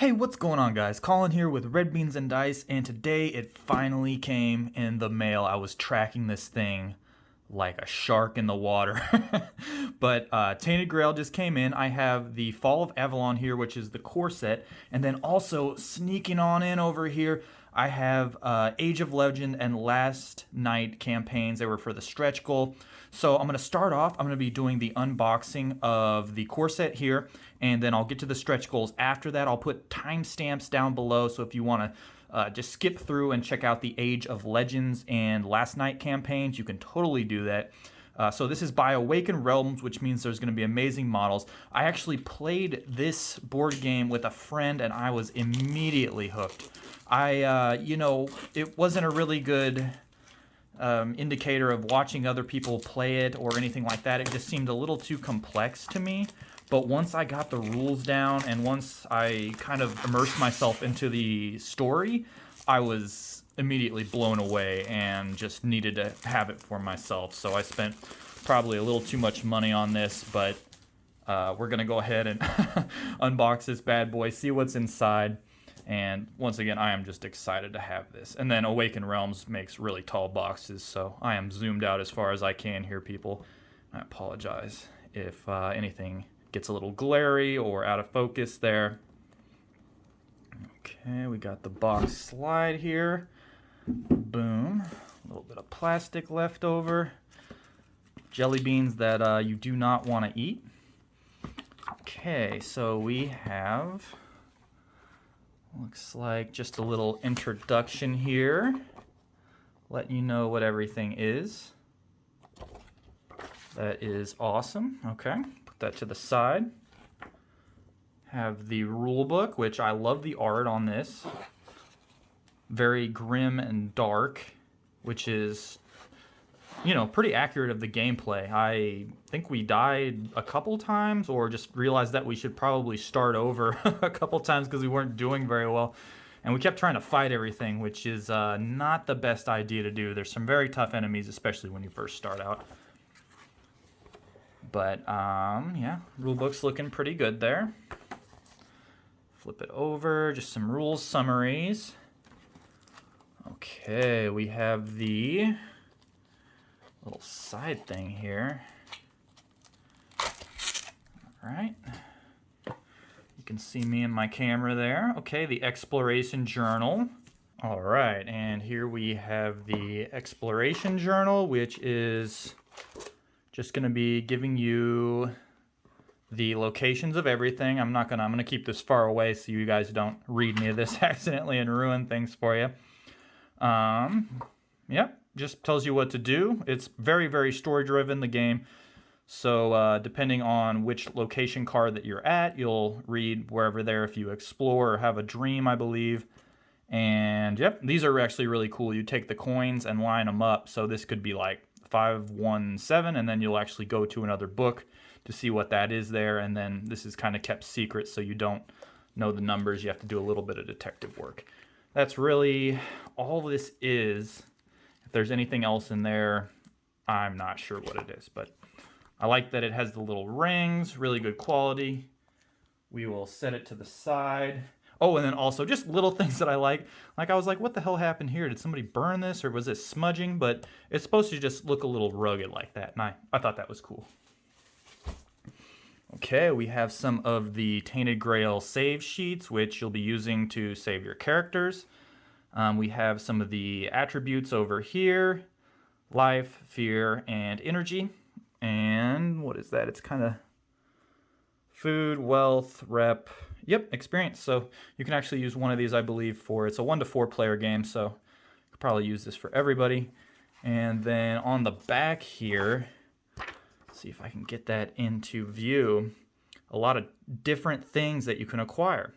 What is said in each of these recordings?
Hey, what's going on, guys? Colin here with Red Beans and Dice, and today it finally came in the mail. I was tracking this thing like a shark in the water. But Tainted Grail just came in. I have the Fall of Avalon here, which is the core set, and then also sneaking on in over here, I have Age of Legend and Last Night campaigns. They were for the stretch goal. So I'm going to start off. I'm going to be doing the unboxing of the core set here, and then I'll get to the stretch goals after that. I'll put timestamps down below, so if you want to just skip through and check out the Age of Legends and Last Night campaigns, you can totally do that. So this is by Awakened Realms, which means there's going to be amazing models. I actually played this board game with a friend, and I was immediately hooked. It wasn't a really good indicator of watching other people play it or anything like that. It just seemed a little too complex to me. But once I got the rules down and once I kind of immersed myself into the story, I was immediately blown away and just needed to have it for myself. So I spent probably a little too much money on this, but we're going to go ahead and unbox this bad boy, see what's inside. And once again, I am just excited to have this. And then Awakened Realms makes really tall boxes, so I am zoomed out as far as I can here, people. I apologize if anything gets a little glary or out of focus there. Okay, we got the box slide here. Boom. A little bit of plastic left over. Jelly beans that you do not want to eat. Okay, so we have... looks like just a little introduction here, letting you know what everything is. That is awesome. Okay, put that to the side. Have the rule book, which I love the art on this. Very grim and dark, which is, pretty accurate of the gameplay. I think we died a couple times or just realized that we should probably start over a couple times because we weren't doing very well. And we kept trying to fight everything, which is not the best idea to do. There's some very tough enemies, especially when you first start out. But, yeah, rulebook's looking pretty good there. Flip it over, just some rules summaries. Okay, we have the little side thing here. All right. You can see me in my camera there. Okay, the exploration journal. All right, and here we have the exploration journal, which is just going to be giving you the locations of everything. I'm gonna keep this far away so you guys don't read any of this accidentally and ruin things for you. Yep, just tells you what to do. It's very, very story driven, the game. So depending on which location card that you're at, you'll read wherever there if you explore or have a dream, I believe. And yep, these are actually really cool. You take the coins and line them up. So this could be like 517, and then you'll actually go to another book to see what that is there. And then this is kind of kept secret, so you don't know the numbers. You have to do a little bit of detective work. That's really all this is. If there's anything else in there, I'm not sure what it is, but I like that it has the little rings, really good quality. We will set it to the side. Oh, and then also just little things that I like. Like I was like, what the hell happened here? Did somebody burn this or was it smudging? But it's supposed to just look a little rugged like that, and I thought that was cool. Okay, we have some of the Tainted Grail save sheets, which you'll be using to save your characters. We have some of the attributes over here: life, fear, and energy. And what is that? It's kind of food, wealth, rep, yep, experience. So you can actually use one of these, I believe, it's a 1 to 4 player game, so you could probably use this for everybody. And then on the back here, see if I can get that into view, a lot of different things that you can acquire.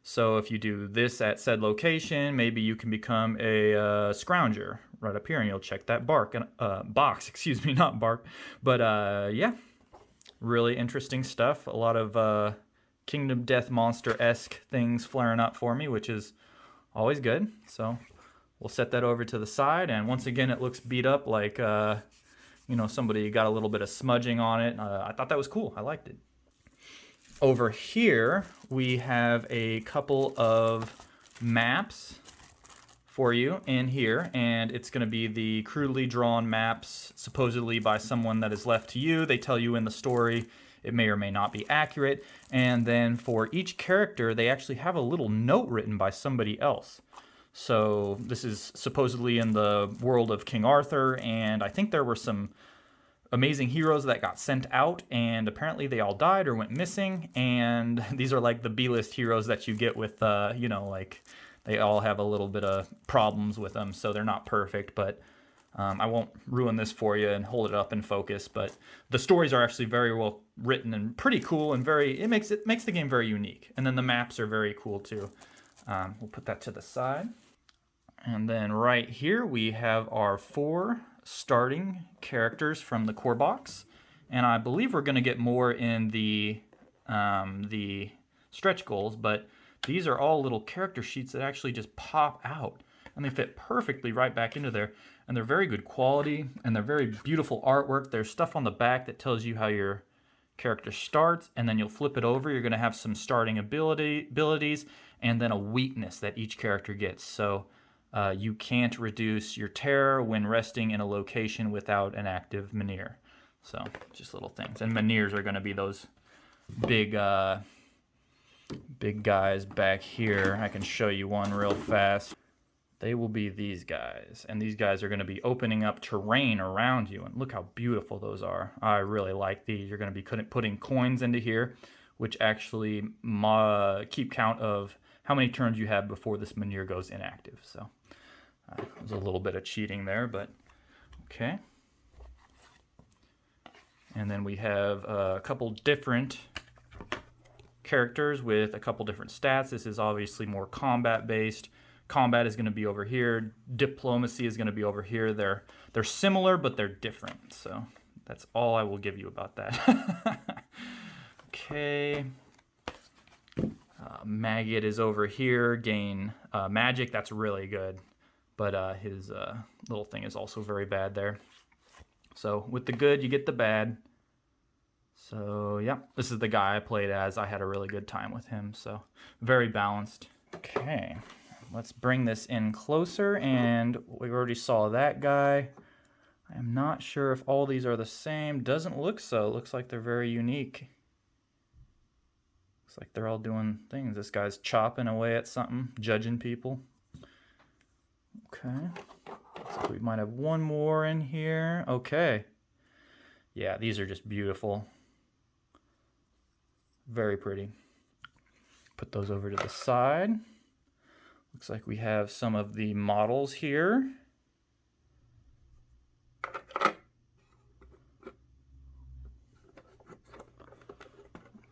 So if you do this at said location, maybe you can become a scrounger right up here, and you'll check that box, excuse me, not bark. But yeah, really interesting stuff. A lot of Kingdom Death Monster-esque things flaring up for me, which is always good. So we'll set that over to the side, and once again, it looks beat up like somebody got a little bit of smudging on it. I thought that was cool. I liked it. Over here, we have a couple of maps for you in here, and it's going to be the crudely drawn maps, supposedly by someone that is left to you. They tell you in the story it may or may not be accurate. And then for each character, they actually have a little note written by somebody else. So this is supposedly in the world of King Arthur, and I think there were some amazing heroes that got sent out, and apparently they all died or went missing. And these are like the B-list heroes that you get with, you know, like they all have a little bit of problems with them, so they're not perfect. But I won't ruin this for you and hold it up in focus. But the stories are actually very well written and pretty cool, and it makes the game very unique. And then the maps are very cool too. We'll put that to the side. And then right here we have our 4 starting characters from the core box, and I believe we're going to get more in the stretch goals, but these are all little character sheets that actually just pop out, and they fit perfectly right back into there, and they're very good quality, and they're very beautiful artwork. There's stuff on the back that tells you how your character starts, and then you'll flip it over. You're going to have some starting abilities and then a weakness that each character gets. So you can't reduce your terror when resting in a location without an active menhir. So just little things. And menhirs are going to be those big guys back here. I can show you one real fast. They will be these guys. And these guys are going to be opening up terrain around you. And look how beautiful those are. I really like these. You're going to be putting coins into here, which actually keep count of how many turns you have before this menhir goes inactive. So there's a little bit of cheating there, but okay. And then we have a couple different characters with a couple different stats. This is obviously more combat based. Combat is going to be over here. Diplomacy is going to be over here. They're similar, but they're different. So that's all I will give you about that. Okay. Maggot is over here. Gain magic. That's really good. But his little thing is also very bad there. So with the good, you get the bad. So yeah, this is the guy I played as. I had a really good time with him. So very balanced. Okay, let's bring this in closer. And we already saw that guy. I am not sure if all these are the same. Doesn't look so. Looks like they're very unique. Looks like they're all doing things. This guy's chopping away at something, judging people. Okay, looks like we might have one more in here. Okay, yeah, these are just beautiful. Very pretty. Put those over to the side. Looks like we have some of the models here.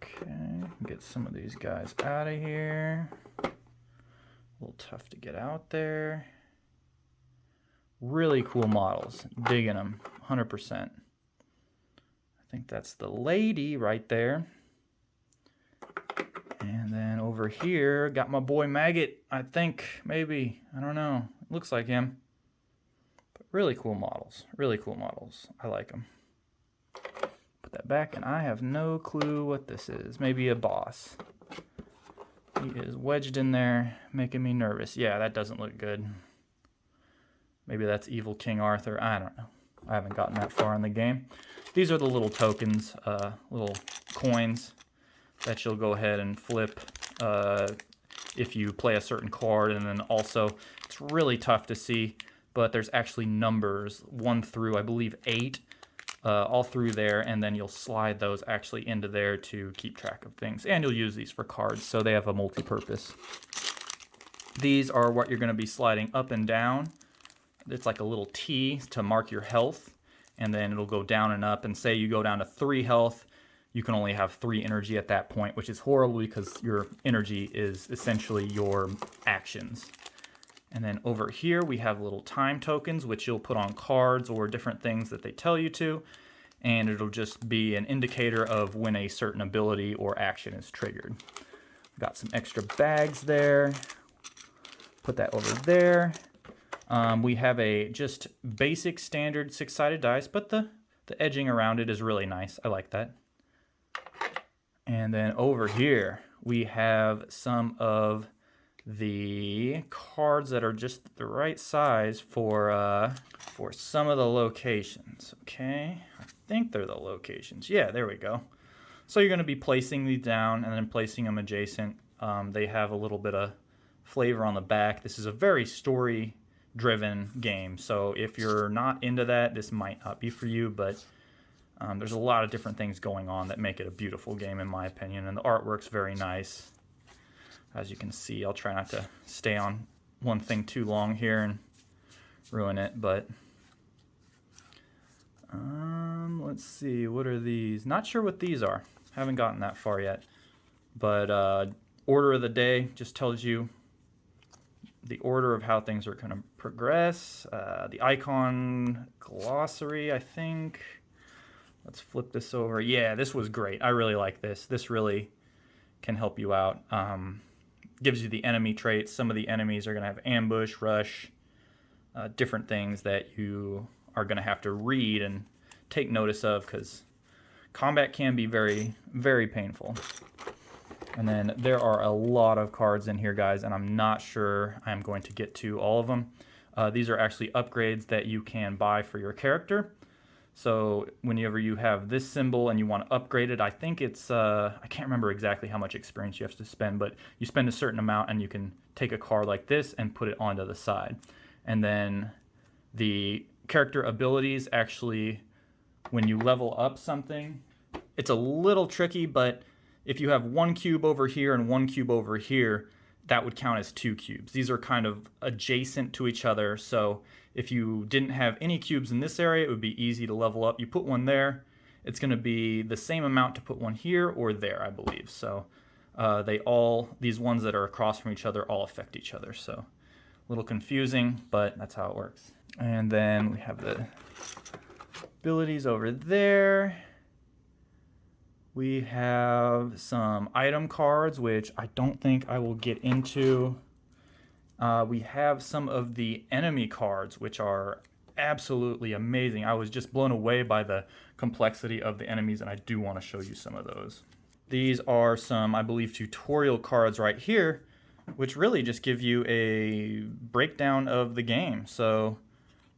Okay, get some of these guys out of here. A little tough to get out there. Really cool models. Digging them, 100%. I think that's the lady right there. And then over here, got my boy Maggot, I think, maybe. I don't know. Looks like him. But really cool models. Really cool models. I like them. Put that back, and I have no clue what this is. Maybe a boss. He is wedged in there, making me nervous. Yeah, that doesn't look good. Maybe that's evil King Arthur. I don't know. I haven't gotten that far in the game. These are the little tokens, little coins that you'll go ahead and flip if you play a certain card. And then also, it's really tough to see, but there's actually numbers 1 through, I believe, 8, all through there. And then you'll slide those actually into there to keep track of things. And you'll use these for cards, so they have a multi-purpose. These are what you're going to be sliding up and down. It's like a little T to mark your health, and then it'll go down and up. And say you go down to 3 health, you can only have 3 energy at that point, which is horrible because your energy is essentially your actions. And then over here we have little time tokens, which you'll put on cards or different things that they tell you to, and it'll just be an indicator of when a certain ability or action is triggered. Got some extra bags there. Put that over there. We have a just basic standard 6-sided dice, but the edging around it is really nice. I like that. And then over here, we have some of the cards that are just the right size for some of the locations. Okay, I think they're the locations. Yeah, there we go. So you're going to be placing these down and then placing them adjacent. They have a little bit of flavor on the back. This is a very story-driven game, so if you're not into that, this might not be for you, but there's a lot of different things going on that make it a beautiful game, in my opinion, and the artwork's very nice. As you can see, I'll try not to stay on one thing too long here and ruin it, but let's see, what are these? Not sure what these are. Haven't gotten that far yet. But order of the day just tells you the order of how things are going to progress. The icon glossary, I think. Let's flip this over. Yeah, this was great. I really like this. This really can help you out. Gives you the enemy traits. Some of the enemies are going to have ambush, rush, different things that you are going to have to read and take notice of, because combat can be very, very painful. And then there are a lot of cards in here, guys, and I'm not sure I'm going to get to all of them. These are actually upgrades that you can buy for your character. So whenever you have this symbol and you want to upgrade it, I think it's, I can't remember exactly how much experience you have to spend, but you spend a certain amount and you can take a card like this and put it onto the side. And then the character abilities actually, when you level up something, it's a little tricky, but if you have one cube over here and one cube over here, that would count as 2 cubes. These are kind of adjacent to each other, so if you didn't have any cubes in this area, it would be easy to level up. You put one there, it's going to be the same amount to put one here or there, I believe. So these ones that are across from each other all affect each other. So a little confusing, but that's how it works. And then we have the abilities over there. We have some item cards, which I don't think I will get into. We have some of the enemy cards, which are absolutely amazing. I was just blown away by the complexity of the enemies, and I do want to show you some of those. These are some, I believe, tutorial cards right here, which really just give you a breakdown of the game. So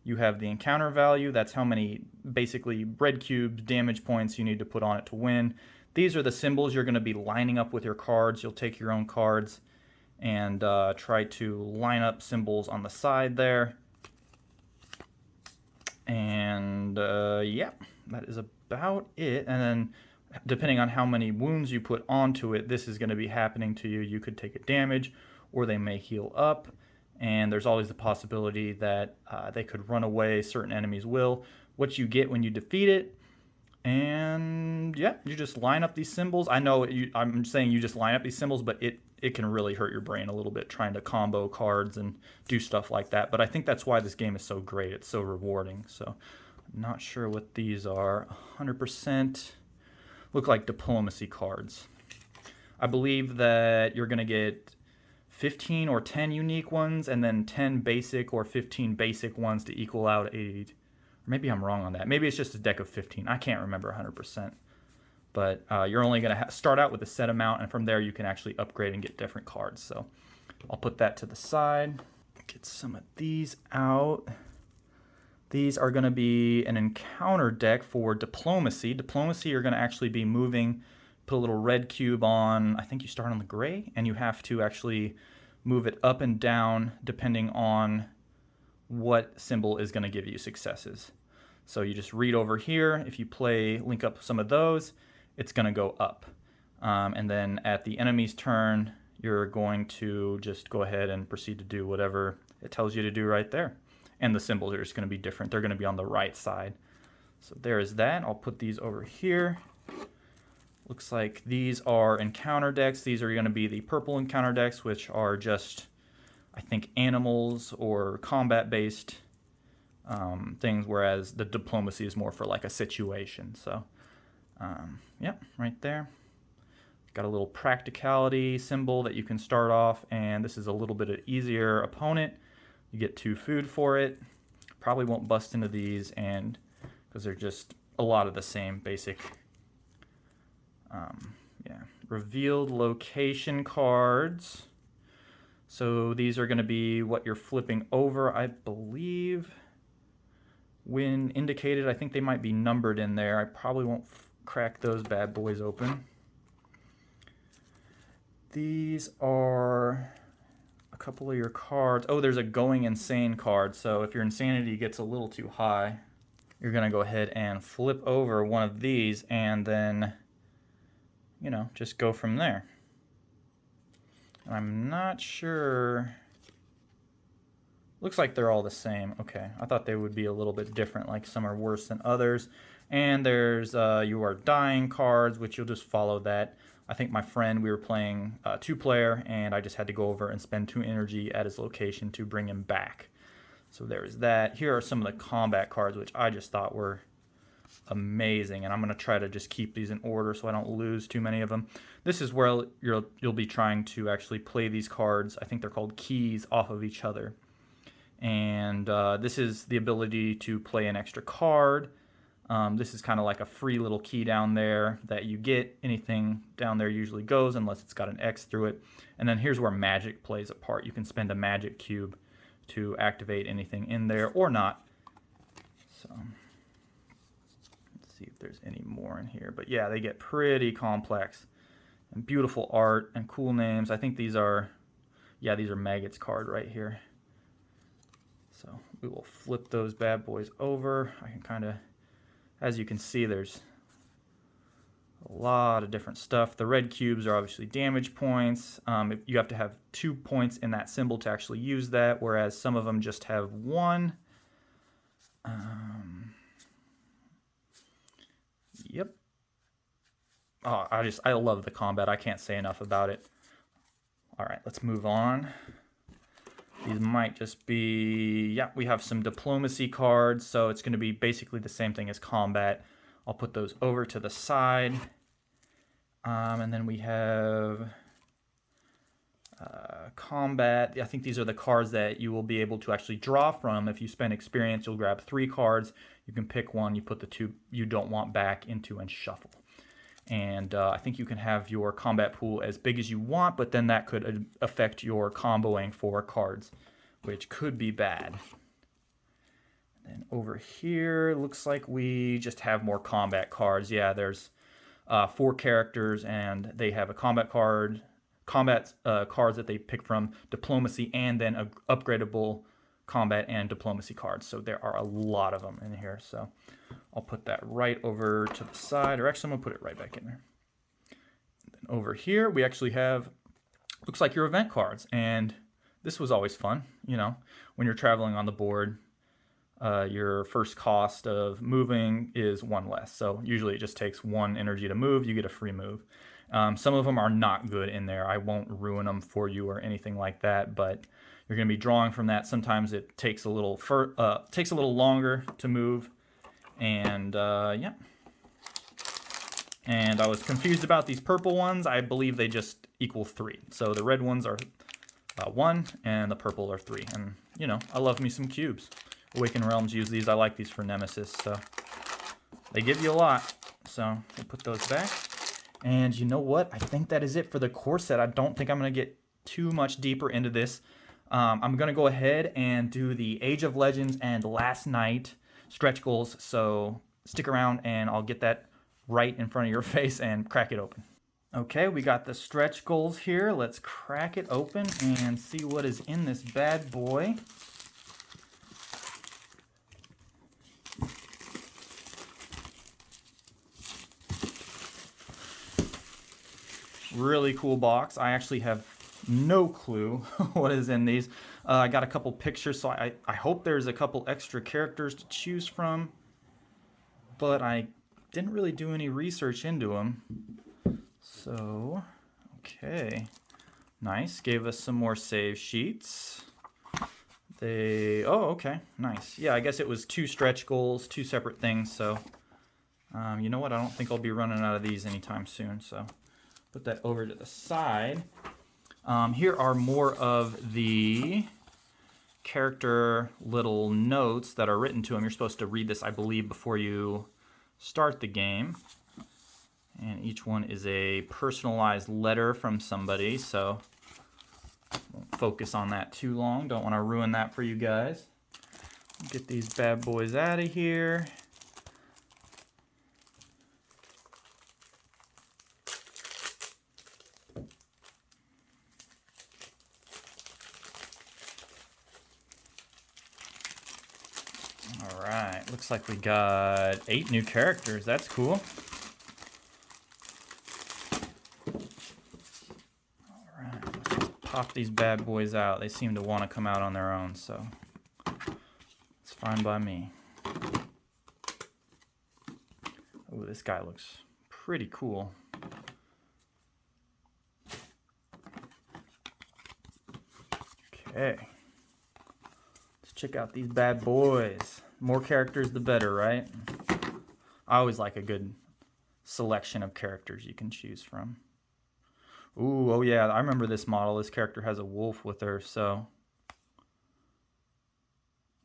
you have the encounter value. That's how many, basically, bread cubes, damage points you need to put on it to win. These are the symbols you're going to be lining up with your cards. You'll take your own cards and try to line up symbols on the side there. And yeah, that is about it. And then depending on how many wounds you put onto it, this is going to be happening to you. You could take a damage, or they may heal up. And there's always the possibility that they could run away. Certain enemies will. What you get when you defeat it. And yeah, you just line up these symbols. I know I'm saying you just line up these symbols, but it can really hurt your brain a little bit trying to combo cards and do stuff like that. But I think that's why this game is so great. It's so rewarding. So I'm not sure what these are. 100% look like diplomacy cards. I believe that you're going to get 15 or 10 unique ones, and then 10 basic or 15 basic ones to equal out a... Maybe I'm wrong on that. Maybe it's just a deck of 15. I can't remember 100%. But you're only going to start out with a set amount, and from there you can actually upgrade and get different cards. So I'll put that to the side. Get some of these out. These are going to be an encounter deck for diplomacy. Diplomacy, you're going to actually be moving, put a little red cube on, I think you start on the gray, and you have to actually move it up and down depending on what symbol is going to give you successes. So you just read over here. If you link up some of those, it's going to go up. And then at the enemy's turn, you're going to just go ahead and proceed to do whatever it tells you to do right there. And the symbols are just going to be different. They're going to be on the right side. So there's that. I'll put these over here. Looks like these are encounter decks. These are going to be the purple encounter decks, which are just, I think, animals or combat-based things, whereas the diplomacy is more for like a situation. So, yeah, right there. Got a little practicality symbol that you can start off, and this is a little bit of easier opponent. You get 2 food for it. Probably won't bust into these, and because they're just a lot of the same basic. Yeah, revealed location cards. So these are going to be what you're flipping over, I believe. When indicated, I think they might be numbered in there. I probably won't crack those bad boys open. These are a couple of your cards. Oh, there's a going insane card. So if your insanity gets a little too high, you're going to go ahead and flip over one of these and then, you know, just go from there. I'm not sure. Looks like they're all the same. Okay, I thought they would be a little bit different, like some are worse than others. And there's You Are Dying cards, which you'll just follow that. I think my friend, we were playing 2-player, and I just had to go over and spend 2 energy at his location to bring him back. So there's that. Here are some of the combat cards, which I just thought were amazing, and I'm going to try to just keep these in order so I don't lose too many of them. This is where you'll be trying to actually play these cards. I think they're called keys off of each other. And this is the ability to play an extra card. This is kind of like a free little key down there that you get. Anything down there usually goes unless it's got an X through it. And then here's where magic plays a part. You can spend a magic cube to activate anything in there or not. So let's see if there's any more in here. But yeah, they get pretty complex. And beautiful art and cool names. I think these are, yeah, these are Maggot's card right here. So we will flip those bad boys over. I can kind of, as you can see, there's a lot of different stuff. The red cubes are obviously damage points. You have to have 2 points in that symbol to actually use that, whereas some of them just have 1. Yep. Oh, I love the combat. I can't say enough about it. All right, let's move on. These might just be, yeah, we have some diplomacy cards, so it's going to be basically the same thing as combat. I'll put those over to the side. And then we have combat. I think these are the cards that you will be able to actually draw from. If you spend experience, you'll grab 3 cards. You can pick one, you put the 2 you don't want back into and shuffle. And I think you can have your combat pool as big as you want, but then that could affect your comboing for cards, which could be bad. And over here, looks like we just have more combat cards. Yeah, there's 4 characters, and they have a combat card, cards that they pick from, diplomacy, and then upgradable combat and diplomacy cards. So there are a lot of them in here. So I'll put that right over to the side, or actually I'm gonna put it right back in there. And then over here we actually have, looks like your event cards, and this was always fun. You know, when you're traveling on the board, your first cost of moving is 1 less. So usually it just takes 1 energy to move. You get a free move. Some of them are not good in there. I won't ruin them for you or anything like that, but you're going to be drawing from that. Sometimes it takes a little longer to move, and yeah. And I was confused about these purple ones. I believe they just equal 3. So the red ones are 1, and the purple are 3. And you know, I love me some cubes. Awakened Realms use these. I like these for Nemesis, so they give you a lot. So we'll put those back. And you know what? I think that is it for the core set. I don't think I'm going to get too much deeper into this. I'm going to go ahead and do the Age of Legends and Last Night stretch goals. So stick around and I'll get that right in front of your face and crack it open. Okay, we got the stretch goals here. Let's crack it open and see what is in this bad boy. Really cool box. I actually have no clue what is in these. I got a couple pictures, so I hope there's a couple extra characters to choose from, but I didn't really do any research into them. So, okay. Nice. Gave us some more save sheets. Oh, okay. Nice. Yeah, I guess it was 2 stretch goals, 2 separate things, so you know what? I don't think I'll be running out of these anytime soon, so put that over to the side. Here are more of the character little notes that are written to them. You're supposed to read this, I believe, before you start the game. And each one is a personalized letter from somebody, so won't focus on that too long. Don't want to ruin that for you guys. Get these bad boys out of here. All right, looks like we got 8 new characters. That's cool. All right, let's just pop these bad boys out. They seem to want to come out on their own, so it's fine by me. Oh, this guy looks pretty cool. Okay. Let's check out these bad boys. More characters, the better, right? I always like a good selection of characters you can choose from. Ooh, oh yeah, I remember this model. This character has a wolf with her, so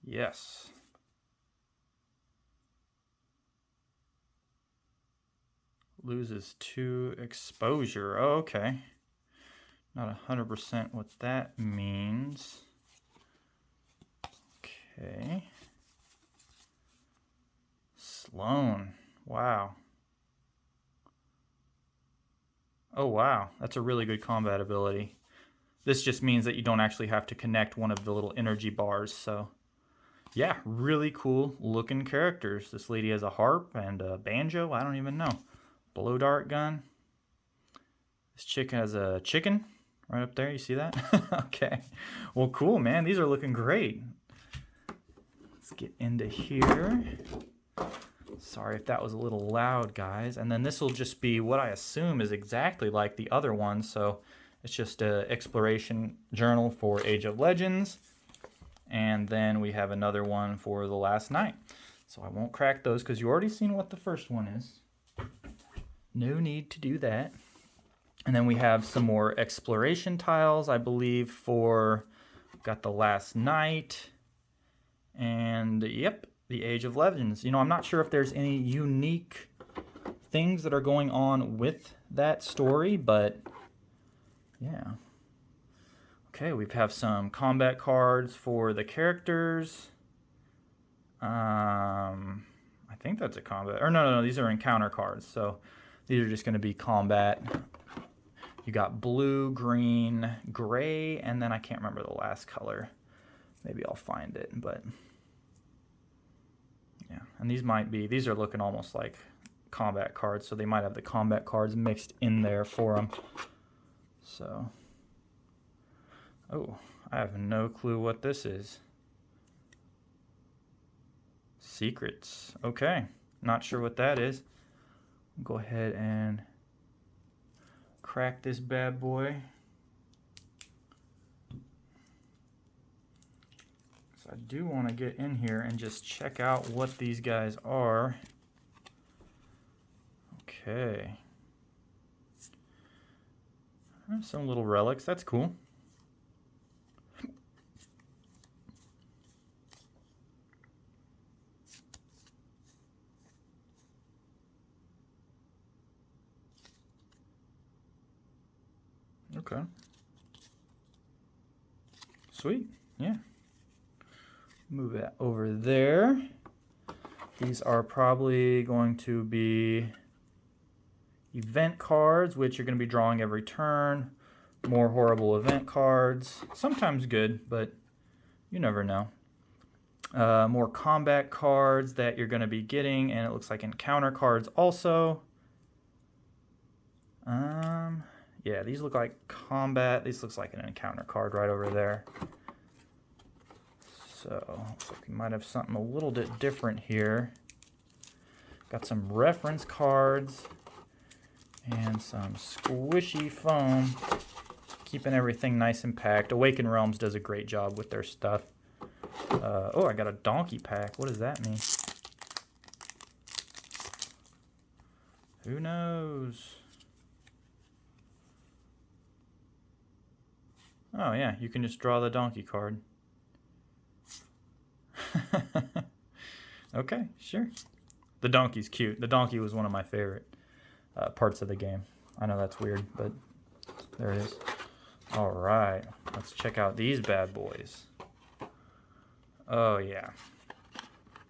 yes. Loses 2 exposure. Oh, okay. Not 100% what that means. Okay. Sloan. Wow. Oh, wow. That's a really good combat ability. This just means that you don't actually have to connect one of the little energy bars, so yeah, really cool looking characters. This lady has a harp and a banjo. I don't even know. Blow dart gun. This chick has a chicken right up there. You see that? Okay. Well, cool, man. These are looking great. Let's get into here. Sorry if that was a little loud, guys. And then this will just be what I assume is exactly like the other one. So it's just an exploration journal for Age of Legends. And then we have another one for the last night. So I won't crack those because you already seen what the first one is. No need to do that. And then we have some more exploration tiles, I believe, for got the last night. And yep, the Age of Legends. You know, I'm not sure if there's any unique things that are going on with that story, but yeah. Okay, we have some combat cards for the characters. I think that's a combat. Or no, these are encounter cards. So these are just going to be combat. You got blue, green, gray, and then I can't remember the last color. Maybe I'll find it, but yeah. And these are looking almost like combat cards, so they might have the combat cards mixed in there for them. So, oh, I have no clue what this is. Secrets. Okay, not sure what that is. Go ahead and crack this bad boy. So I do want to get in here and just check out what these guys are. Okay. Some little relics. That's cool. Okay. Sweet. Yeah. Move that over there. These are probably going to be event cards, which you're going to be drawing every turn. More horrible event cards. Sometimes good, but you never know. More combat cards that you're going to be getting, and it looks like encounter cards also. Yeah, these look like combat. This looks like an encounter card right over there. So, looks like we might have something a little bit different here. Got some reference cards and some squishy foam, keeping everything nice and packed. Awaken Realms does a great job with their stuff. Oh, I got a donkey pack. What does that mean? Who knows? Oh yeah, you can just draw the donkey card. Okay, sure. The donkey's cute. The donkey was one of my favorite. parts of the game. I know that's weird, but there it is. All right, let's check out these bad boys. Oh yeah,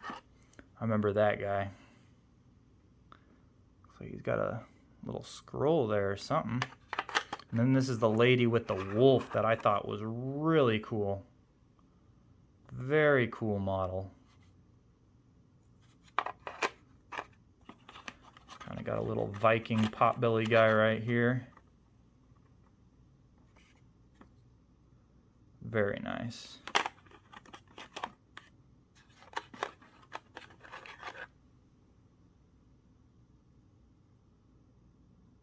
I remember that guy. So he's got a little scroll there or something. And then this is the lady with the wolf that I thought was really cool. Very cool model. Kind of got a little Viking potbelly guy right here. Very nice.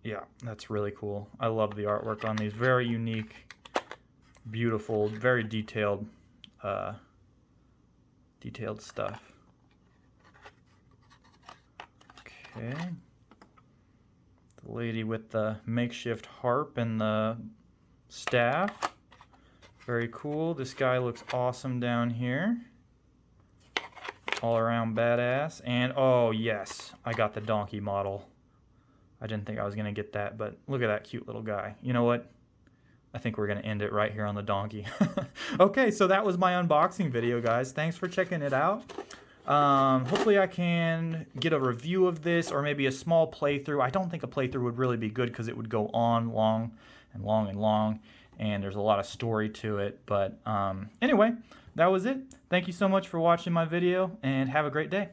Yeah, that's really cool. I love the artwork on these. Very unique, beautiful, very detailed stuff. Okay. The lady with the makeshift harp and the staff. Very cool. This guy looks awesome down here. All around badass. And oh yes, I got the donkey model. I didn't think I was going to get that, but look at that cute little guy. You know what? I think we're going to end it right here on the donkey. Okay, so that was my unboxing video, guys. Thanks for checking it out. Hopefully I can get a review of this or maybe a small playthrough. I don't think a playthrough would really be good because it would go on long and long and long, and there's a lot of story to it. But anyway, that was it. Thank you so much for watching my video, and have a great day.